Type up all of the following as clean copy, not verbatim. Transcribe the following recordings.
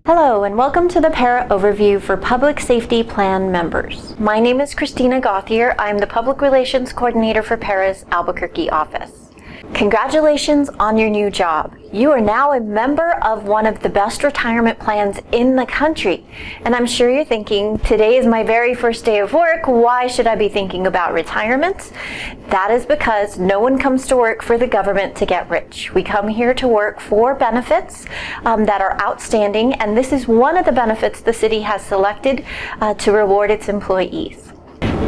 Hello and welcome to the PERA overview for Public Safety Plan members. My name is Christina Gauthier. I'm the Public Relations Coordinator for PERA's Albuquerque office. Congratulations on your new job. You are now a member of one of the best retirement plans in the country. And I'm sure you're thinking, today is my very first day of work. Why should I be thinking about retirement? That is because no one comes to work for the government to get rich. We come here to work for benefits that are outstanding. And this is one of the benefits the city has selected to reward its employees.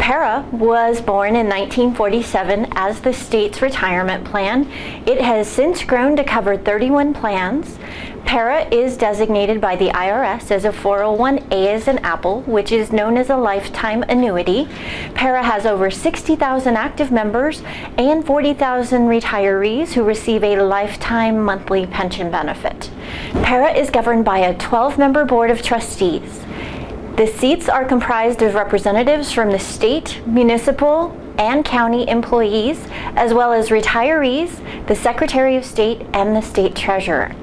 PERA was born in 1947 as the state's retirement plan. It has since grown to cover 31 plans. PERA is designated by the IRS as a 401A as an apple, which is known as a lifetime annuity. PERA has over 60,000 active members and 40,000 retirees who receive a lifetime monthly pension benefit. PERA is governed by a 12-member board of trustees. The seats are comprised of representatives from the state, municipal, and county employees, as well as retirees, the Secretary of State, and the State Treasurer.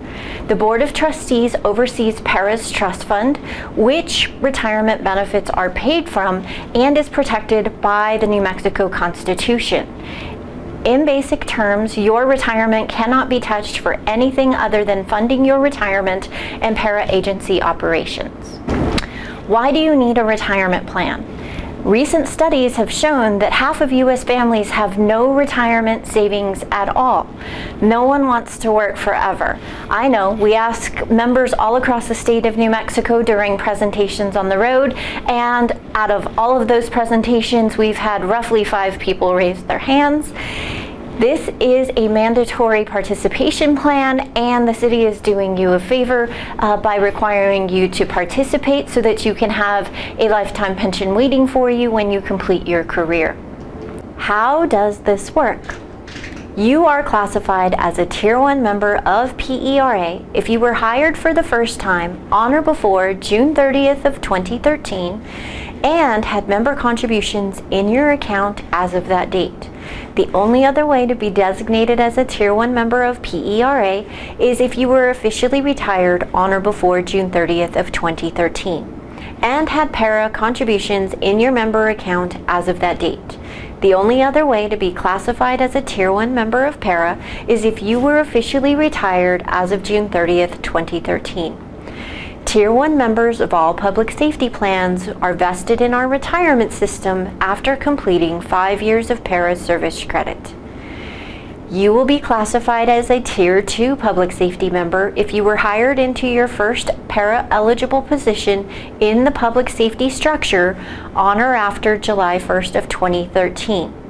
The Board of Trustees oversees PERA's trust fund, which retirement benefits are paid from and is protected by the New Mexico Constitution. In basic terms, your retirement cannot be touched for anything other than funding your retirement and PERA agency operations. Why do you need a retirement plan? Recent studies have shown that half of U.S. families have no retirement savings at all. No one wants to work forever. I know, we ask members all across the state of New Mexico during presentations on the road, and out of all of those presentations, we've had roughly 5 people raise their hands. This is a mandatory participation plan, and the city is doing you a favor by requiring you to participate so that you can have a lifetime pension waiting for you when you complete your career. How does this work? You are classified as a Tier 1 member of PERA if you were hired for the first time on or before June 30th of 2013 and had member contributions in your account as of that date. The only other way to be designated as a Tier 1 member of PERA is if you were officially retired on or before June 30th of 2013 and had PERA contributions in your member account as of that date. The only other way to be classified as a Tier 1 member of PERA is if you were officially retired as of June 30th, 2013. Tier 1 members of all public safety plans are vested in our retirement system after completing 5 years of PERA service credit. You will be classified as a Tier 2 public safety member if you were hired into your first PERA eligible position in the public safety structure on or after July 1st of 2013.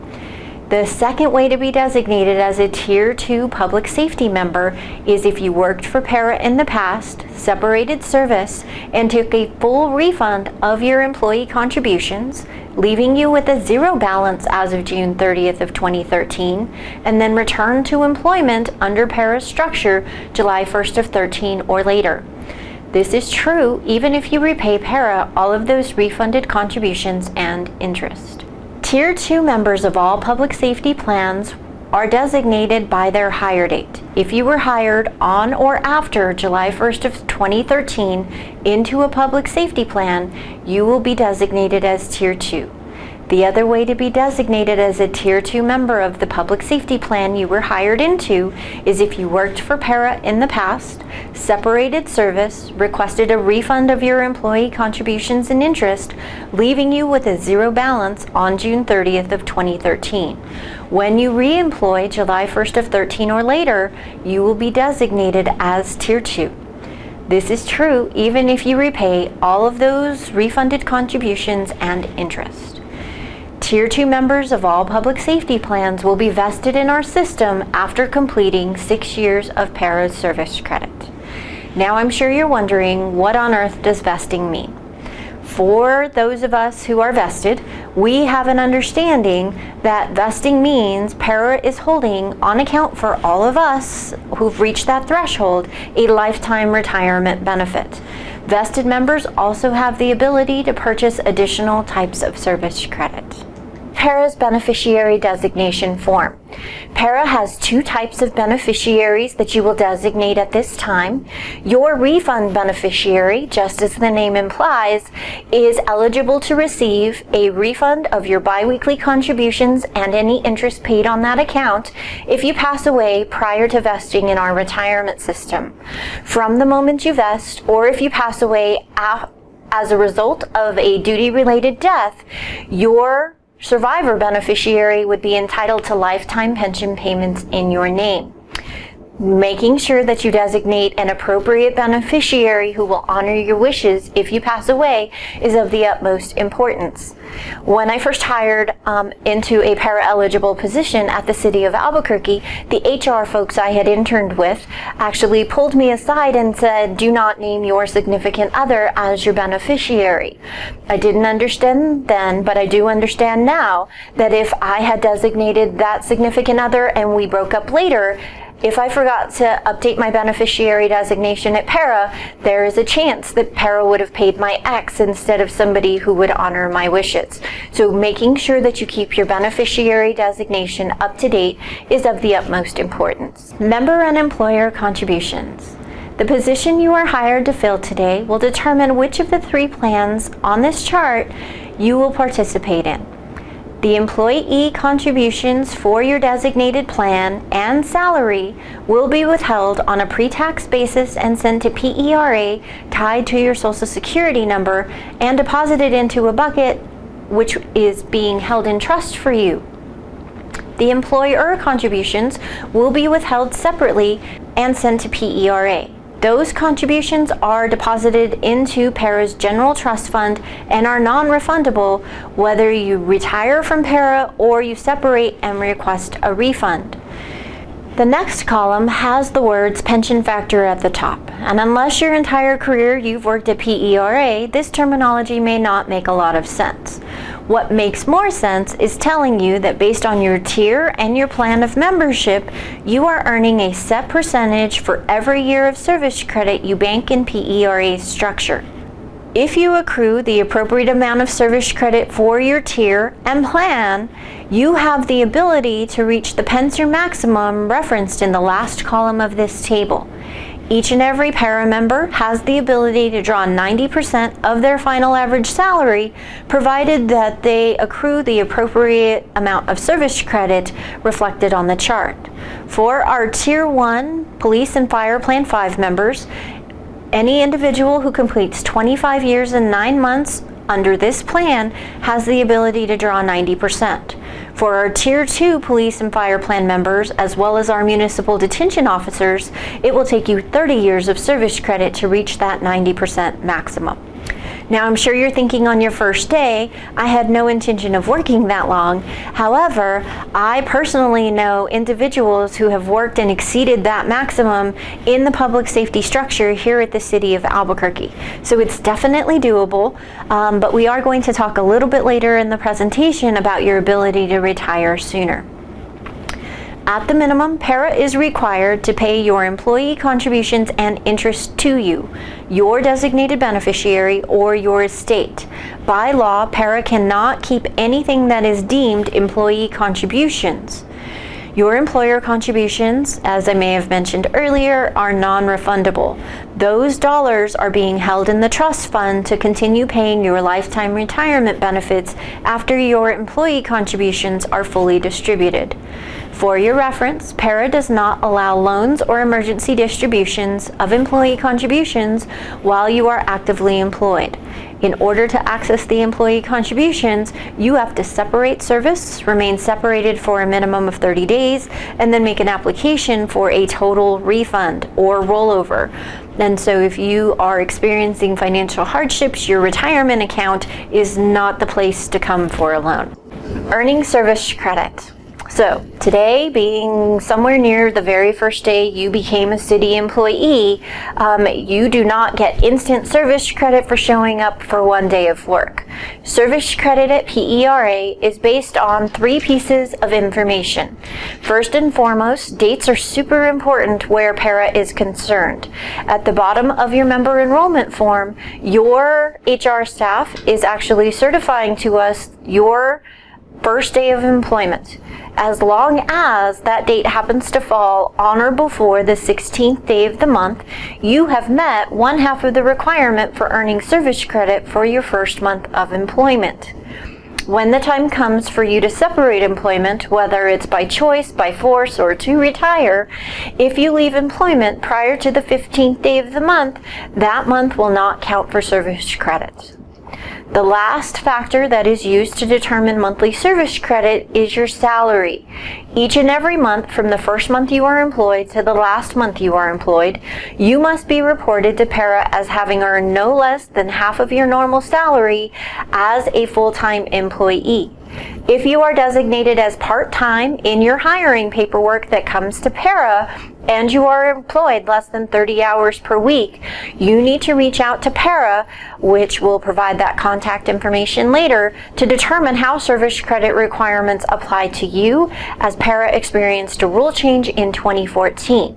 The second way to be designated as a Tier 2 public safety member is if you worked for PERA in the past, separated service, and took a full refund of your employee contributions, leaving you with a zero balance as of June 30th of 2013, and then returned to employment under PERA's structure July 1st of 13 or later. This is true even if you repay PERA all of those refunded contributions and interest. Tier 2 members of all public safety plans are designated by their hire date. If you were hired on or after July 1st of 2013 into a public safety plan, you will be designated as Tier 2. The other way to be designated as a Tier 2 member of the public safety plan you were hired into is if you worked for PERA in the past, separated service, requested a refund of your employee contributions and interest, leaving you with a zero balance on June 30th of 2013. When you re-employ July 1st of 13 or later, you will be designated as Tier 2. This is true even if you repay all of those refunded contributions and interest. Tier 2 members of all public safety plans will be vested in our system after completing 6 years of PERA service credit. Now I'm sure you're wondering, what on earth does vesting mean? For those of us who are vested, we have an understanding that vesting means PERA is holding, on account for all of us who've reached that threshold, a lifetime retirement benefit. Vested members also have the ability to purchase additional types of service credit. PERA's beneficiary designation form. PERA has two types of beneficiaries that you will designate at this time. Your refund beneficiary, just as the name implies, is eligible to receive a refund of your biweekly contributions and any interest paid on that account if you pass away prior to vesting in our retirement system. From the moment you vest, or if you pass away as a result of a duty-related death, your survivor beneficiary would be entitled to lifetime pension payments in your name. Making sure that you designate an appropriate beneficiary who will honor your wishes if you pass away is of the utmost importance. When I first hired into a para-eligible position at the city of Albuquerque, the HR folks I had interned with actually pulled me aside and said, "Do not name your significant other as your beneficiary." I didn't understand then, but I do understand now that if I had designated that significant other and we broke up later, if I forgot to update my beneficiary designation at PERA, there is a chance that PERA would have paid my ex instead of somebody who would honor my wishes. So making sure that you keep your beneficiary designation up to date is of the utmost importance. Member and employer contributions. The position you are hired to fill today will determine which of the three plans on this chart you will participate in. The employee contributions for your designated plan and salary will be withheld on a pre-tax basis and sent to PERA tied to your Social Security number and deposited into a bucket which is being held in trust for you. The employer contributions will be withheld separately and sent to PERA. Those contributions are deposited into PERA's general trust fund and are non-refundable whether you retire from PERA or you separate and request a refund. The next column has the words pension factor at the top, and unless your entire career you've worked at PERA, this terminology may not make a lot of sense. What makes more sense is telling you that based on your tier and your plan of membership, you are earning a set percentage for every year of service credit you bank in PERA's structure. If you accrue the appropriate amount of service credit for your tier and plan, you have the ability to reach the pension maximum referenced in the last column of this table. Each and every PERA member has the ability to draw 90% of their final average salary, provided that they accrue the appropriate amount of service credit reflected on the chart. For our Tier 1 Police and Fire Plan 5 members, any individual who completes 25 years and 9 months under this plan has the ability to draw 90%. For our Tier 2 Police and Fire Plan members, as well as our municipal detention officers, it will take you 30 years of service credit to reach that 90% maximum. Now, I'm sure you're thinking on your first day, I had no intention of working that long. However, I personally know individuals who have worked and exceeded that maximum in the public safety structure here at the city of Albuquerque. So it's definitely doable, but we are going to talk a little bit later in the presentation about your ability to retire sooner. At the minimum, PERA is required to pay your employee contributions and interest to you, your designated beneficiary, or your estate. By law, PERA cannot keep anything that is deemed employee contributions. Your employer contributions, as I may have mentioned earlier, are non-refundable. Those dollars are being held in the trust fund to continue paying your lifetime retirement benefits after your employee contributions are fully distributed. For your reference, PERA does not allow loans or emergency distributions of employee contributions while you are actively employed. In order to access the employee contributions, you have to separate service, remain separated for a minimum of 30 days, and then make an application for a total refund or rollover. And so if you are experiencing financial hardships, your retirement account is not the place to come for a loan. Earning service credit. So today, being somewhere near the very first day you became a city employee, you do not get instant service credit for showing up for one day of work. Service credit at PERA is based on 3 pieces of information. First and foremost, dates are super important where PERA is concerned. At the bottom of your member enrollment form, your HR staff is actually certifying to us your first day of employment. As long as that date happens to fall on or before the 16th day of the month, you have met 1/2 of the requirement for earning service credit for your first month of employment. When the time comes for you to separate employment, whether it's by choice, by force, or to retire, if you leave employment prior to the 15th day of the month, that month will not count for service credit. The last factor that is used to determine monthly service credit is your salary. Each and every month, from the first month you are employed to the last month you are employed, you must be reported to PERA as having earned no less than half of your normal salary as a full-time employee. If you are designated as part-time in your hiring paperwork that comes to PERA and you are employed less than 30 hours per week, you need to reach out to PERA, which will provide that contact information later, to determine how service credit requirements apply to you, as PERA experienced a rule change in 2014.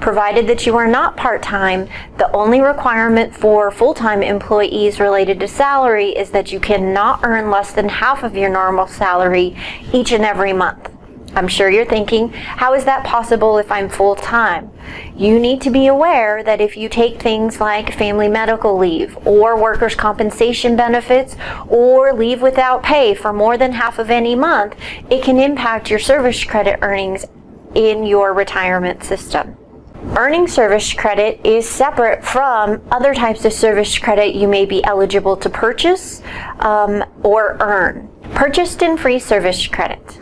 Provided that you are not part-time, the only requirement for full-time employees related to salary is that you cannot earn less than half of your normal salary each and every month. I'm sure you're thinking, how is that possible if I'm full-time? You need to be aware that if you take things like family medical leave or workers' compensation benefits or leave without pay for more than half of any month, it can impact your service credit earnings in your retirement system. Earning service credit is separate from other types of service credit you may be eligible to purchase or earn. Purchased and free service credit.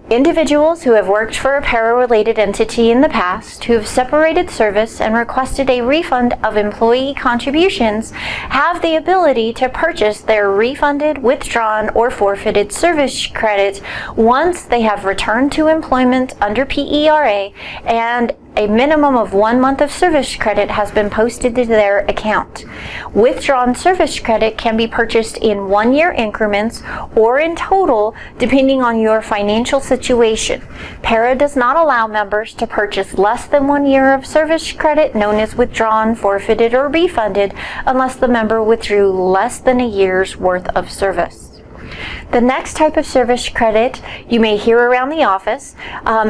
Individuals who have worked for a PERA-related entity in the past, who have separated service and requested a refund of employee contributions, have the ability to purchase their refunded, withdrawn, or forfeited service credit once they have returned to employment under PERA and a minimum of 1 month of service credit has been posted to their account. Withdrawn service credit can be purchased in 1-year increments or in total, depending on your financial situation. PERA does not allow members to purchase less than 1 year of service credit, known as withdrawn, forfeited, or refunded, unless the member withdrew less than a year's worth of service. The next type of service credit you may hear around the office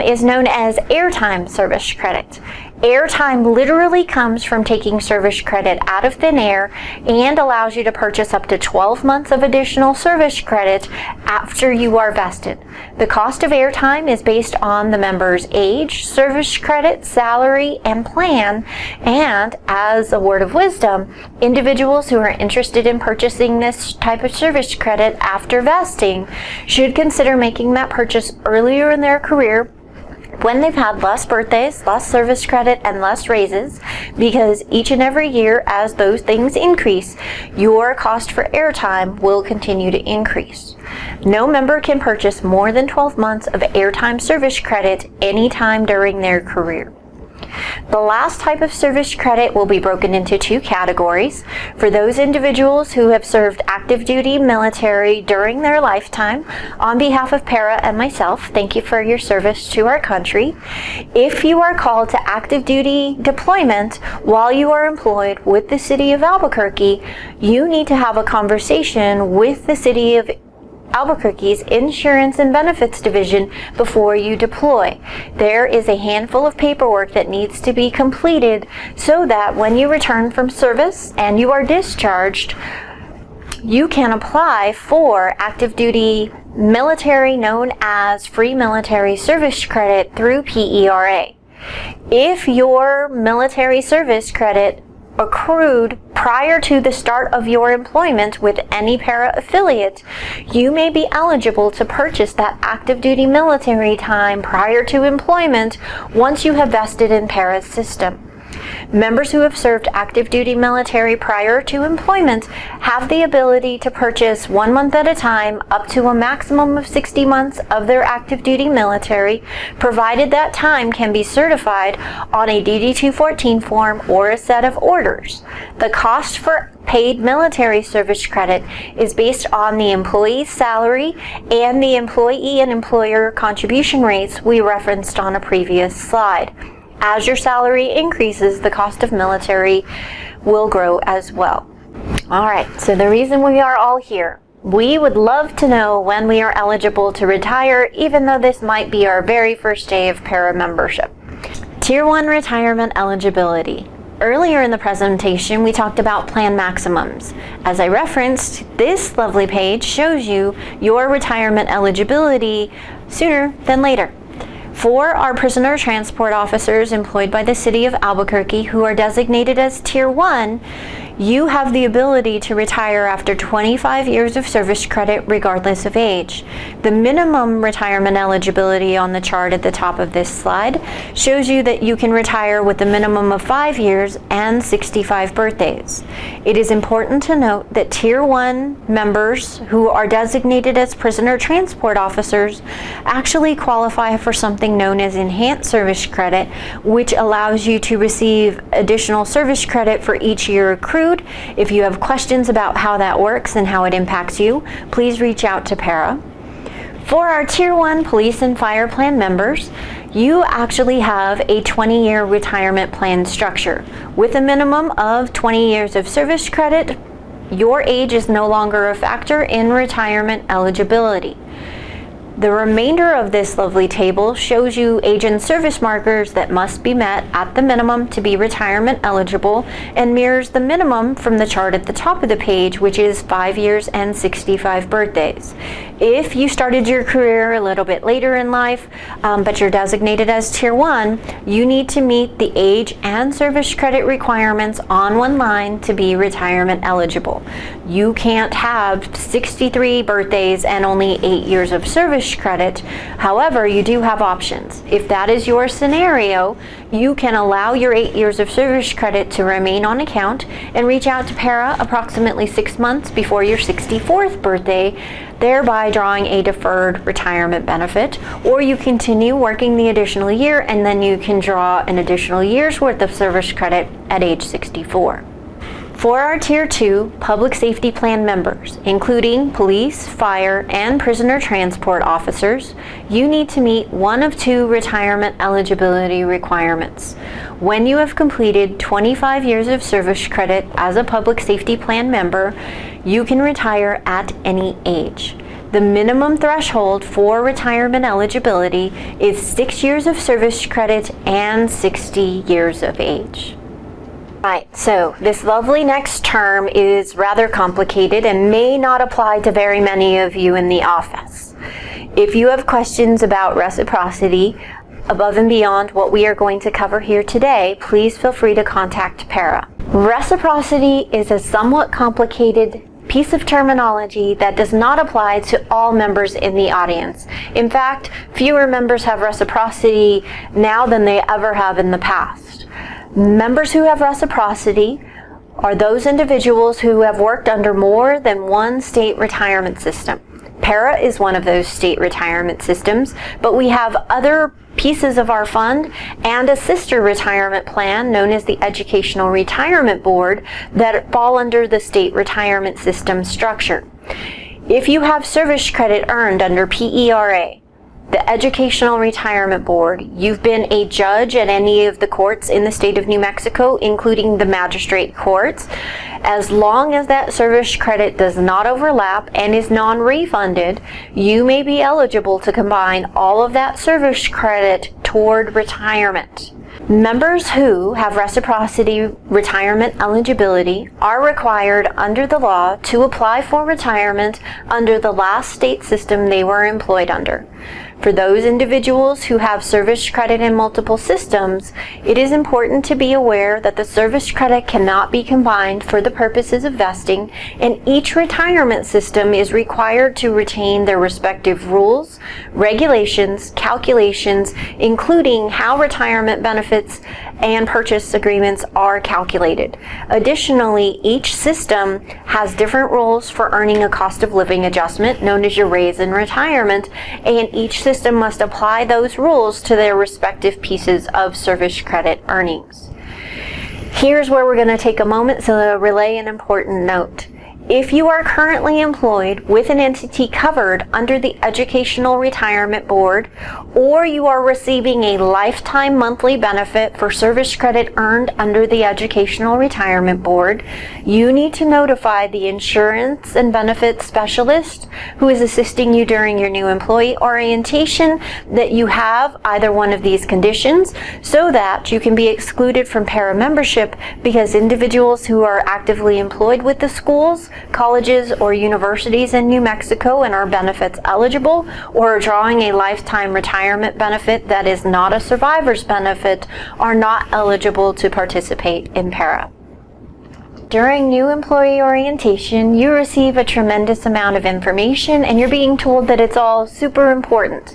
is known as airtime service credit. Airtime literally comes from taking service credit out of thin air and allows you to purchase up to 12 months of additional service credit after you are vested. The cost of airtime is based on the member's age, service credit, salary, and plan. And as a word of wisdom, individuals who are interested in purchasing this type of service credit after vesting should consider making that purchase earlier in their career, when they've had less birthdays, less service credit, and less raises, because each and every year as those things increase, your cost for airtime will continue to increase. No member can purchase more than 12 months of airtime service credit anytime during their career. The last type of service credit will be broken into 2 categories. For those individuals who have served active duty military during their lifetime, on behalf of PERA and myself, thank you for your service to our country. If you are called to active duty deployment while you are employed with the City of Albuquerque, you need to have a conversation with the City of Albuquerque's Insurance and Benefits Division before you deploy. There is a handful of paperwork that needs to be completed so that when you return from service and you are discharged, you can apply for active duty military, known as free military service credit, through PERA. If your military service credit accrued prior to the start of your employment with any PERA affiliate, you may be eligible to purchase that active duty military time prior to employment once you have vested in PERA's system. Members who have served active duty military prior to employment have the ability to purchase 1 month at a time up to a maximum of 60 months of their active duty military, provided that time can be certified on a DD-214 form or a set of orders. The cost for paid military service credit is based on the employee's salary and the employee and employer contribution rates we referenced on a previous slide. As your salary increases, the cost of military will grow as well. All right, so the reason we are all here We would love to know when we are eligible to retire, even though this might be our very first day of PERA membership. Tier 1 retirement eligibility. Earlier in the presentation, we talked about plan maximums. As I referenced, this lovely page shows you your retirement eligibility sooner than later. For our prisoner transport officers employed by the City of Albuquerque who are designated as Tier 1, you have the ability to retire after 25 years of service credit regardless of age. The minimum retirement eligibility on the chart at the top of this slide shows you that you can retire with a minimum of 5 years and 65 birthdays. It is important to note that Tier 1 members who are designated as prisoner transport officers actually qualify for something known as enhanced service credit, which allows you to receive additional service credit for each year accrued. If you have questions about how that works and how it impacts you, please reach out to PERA. For our Tier 1 police and fire plan members, you actually have a 20-year retirement plan structure. With a minimum of 20 years of service credit, your age is no longer a factor in retirement eligibility. The remainder of this lovely table shows you age and service markers that must be met at the minimum to be retirement eligible and mirrors the minimum from the chart at the top of the page, which is 5 years and 65 birthdays. If you started your career a little bit later in life, but you're designated as Tier 1, you need to meet the age and service credit requirements on one line to be retirement eligible. You can't have 63 birthdays and only 8 years of service credit. However, you do have options. If that is your scenario, you can allow your 8 years of service credit to remain on account and reach out to PERA approximately 6 months before your 64th birthday, thereby drawing a deferred retirement benefit. Or you continue working the additional year and then you can draw an additional year's worth of service credit at age 64. For our Tier 2 public safety plan members, including police, fire, and prisoner transport officers, you need to meet one of two retirement eligibility requirements. When you have completed 25 years of service credit as a public safety plan member, you can retire at any age. The minimum threshold for retirement eligibility is 6 years of service credit and 60 years of age. Right, so this lovely next term is rather complicated and may not apply to very many of you in the office. If you have questions about reciprocity, above and beyond what we are going to cover here today, please feel free to contact PERA. Reciprocity is a somewhat complicated piece of terminology that does not apply to all members in the audience. In fact, fewer members have reciprocity now than they ever have in the past. Members who have reciprocity are those individuals who have worked under more than one state retirement system. PERA is one of those state retirement systems, but we have other pieces of our fund and a sister retirement plan known as the Educational Retirement Board that fall under the state retirement system structure. If you have service credit earned under PERA, the Educational Retirement Board, you've been a judge at any of the courts in the state of New Mexico, including the magistrate courts, as long as that service credit does not overlap and is non-refunded, you may be eligible to combine all of that service credit toward retirement. Members who have reciprocity retirement eligibility are required under the law to apply for retirement under the last state system they were employed under. For those individuals who have service credit in multiple systems, it is important to be aware that the service credit cannot be combined for the purposes of vesting, and each retirement system is required to retain their respective rules, regulations, calculations, including how retirement benefits and purchase agreements are calculated. Additionally, each system has different rules for earning a cost of living adjustment, known as your raise in retirement, and each system must apply those rules to their respective pieces of service credit earnings. Here's where we're going to take a moment to relay an important note. If you are currently employed with an entity covered under the Educational Retirement Board, or you are receiving a lifetime monthly benefit for service credit earned under the Educational Retirement Board, you need to notify the insurance and benefits specialist who is assisting you during your new employee orientation that you have either one of these conditions, so that you can be excluded from PERA membership, because individuals who are actively employed with the schools, colleges, or universities in New Mexico and are benefits eligible, or are drawing a lifetime retirement benefit that is not a survivor's benefit, are not eligible to participate in PERA. During new employee orientation, you receive a tremendous amount of information and you're being told that it's all super important.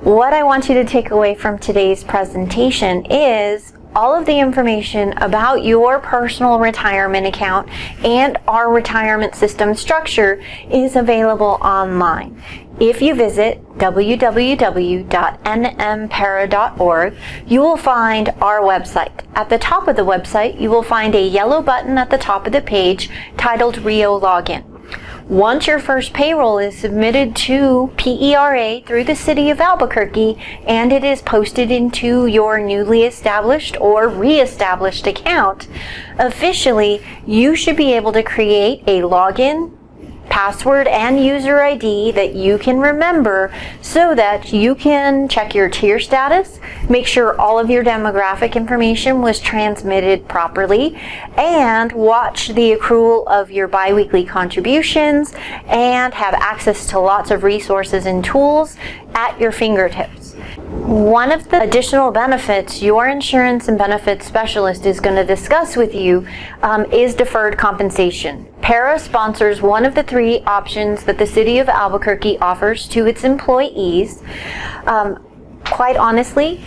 What I want you to take away from today's presentation is all of the information about your personal retirement account and our retirement system structure is available online. If you visit www.nmpera.org, you will find our website. At the top of the website, you will find a yellow button at the top of the page titled Rio Login. Once your first payroll is submitted to PERA through the City of Albuquerque and it is posted into your newly established or re-established account, officially you should be able to create a login, password, and user ID that you can remember so that you can check your tier status, make sure all of your demographic information was transmitted properly, and watch the accrual of your biweekly contributions and have access to lots of resources and tools at your fingertips. One of the additional benefits your insurance and benefits specialist is going to discuss with you is deferred compensation. PERA sponsors one of the 3 options that the City of Albuquerque offers to its employees. Quite honestly,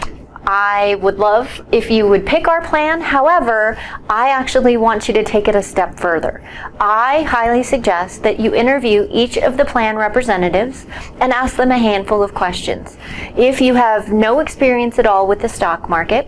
I would love if you would pick our plan. However, I actually want you to take it a step further. I highly suggest that you interview each of the plan representatives and ask them a handful of questions. If you have no experience at all with the stock market,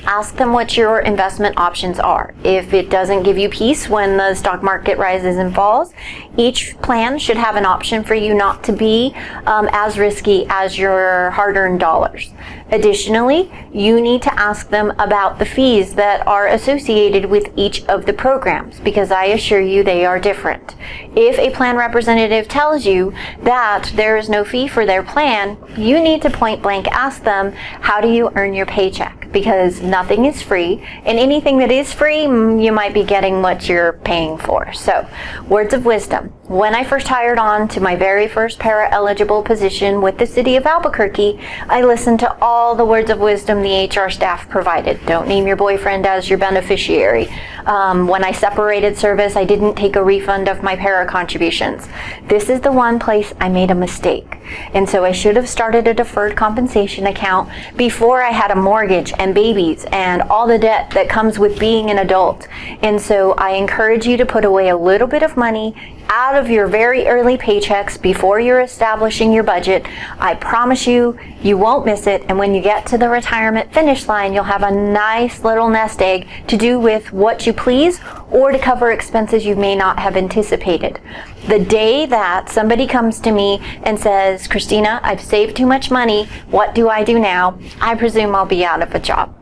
ask them what your investment options are. If it doesn't give you peace when the stock market rises and falls, each plan should have an option for you not to be as risky as your hard-earned dollars. Additionally, you need to ask them about the fees that are associated with each of the programs, because I assure you they are different. If a plan representative tells you that there is no fee for their plan, you need to point blank ask them, how do you earn your paycheck? Because nothing is free, and anything that is free, you might be getting what you're paying for. So, words of wisdom. When I first hired on to my very first para-eligible position with the City of Albuquerque, I listened to all the words of wisdom the HR staff provided. Don't name your boyfriend as your beneficiary. When I separated service, I didn't take a refund of my para contributions. This is the one place I made a mistake. And so I should have started a deferred compensation account before I had a mortgage and babies and all the debt that comes with being an adult. And so I encourage you to put away a little bit of money out of your very early paychecks before you're establishing your budget. I promise you, you won't miss it. And when you get to the retirement finish line, you'll have a nice little nest egg to do with what you please or to cover expenses you may not have anticipated. The day that somebody comes to me and says, Christina, I've saved too much money, what do I do now? I presume I'll be out of a job.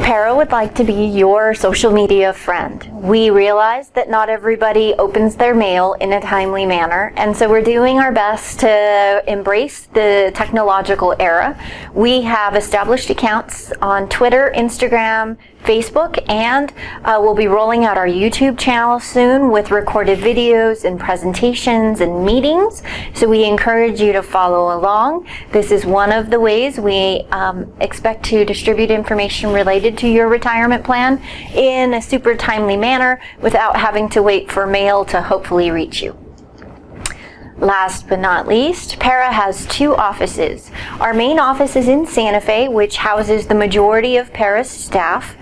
PERA would like to be your social media friend. We realize that not everybody opens their mail in a timely manner, and so we're doing our best to embrace the technological era. We have established accounts on Twitter, Instagram, Facebook, and we'll be rolling out our YouTube channel soon with recorded videos and presentations and meetings. So we encourage you to follow along. This is one of the ways we expect to distribute information related to your retirement plan in a super timely manner without having to wait for mail to hopefully reach you. Last but not least, PERA has 2 offices. Our main office is in Santa Fe, which houses the majority of PERA's staff.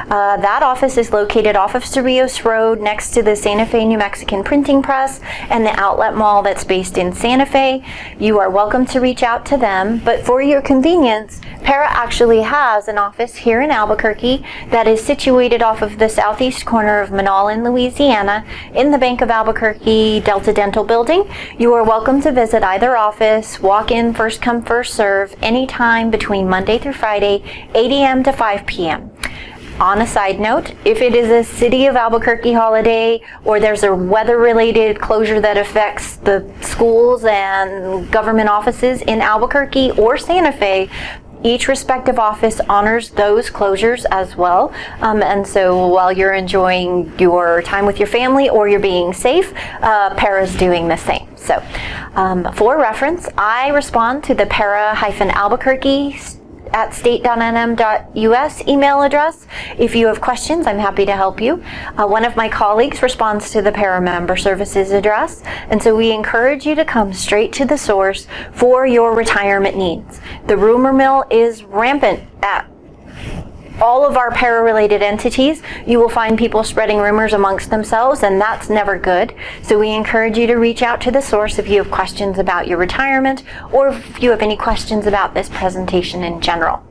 That office is located off of Cerrillos Road next to the Santa Fe New Mexican Printing Press and the outlet mall that's based in Santa Fe. You are welcome to reach out to them, but for your convenience, PERA actually has an office here in Albuquerque that is situated off of the southeast corner of Manal in Louisiana in the Bank of Albuquerque Delta Dental Building. You are welcome to visit either office, walk in, first come, first serve, anytime between Monday through Friday, 8 a.m. to 5 p.m. On a side note, if it is a City of Albuquerque holiday or there's a weather-related closure that affects the schools and government offices in Albuquerque or Santa Fe, each respective office honors those closures as well. And so while you're enjoying your time with your family or you're being safe, PERA's doing the same. So for reference, I respond to the PERA-Albuquerque at state.nm.us email address. If you have questions, I'm happy to help you. One of my colleagues responds to the PERA Member Services address, and so we encourage you to come straight to the source for your retirement needs. The rumor mill is rampant at all of our PERA-related entities. You will find people spreading rumors amongst themselves, and that's never good. So we encourage you to reach out to the source if you have questions about your retirement or if you have any questions about this presentation in general.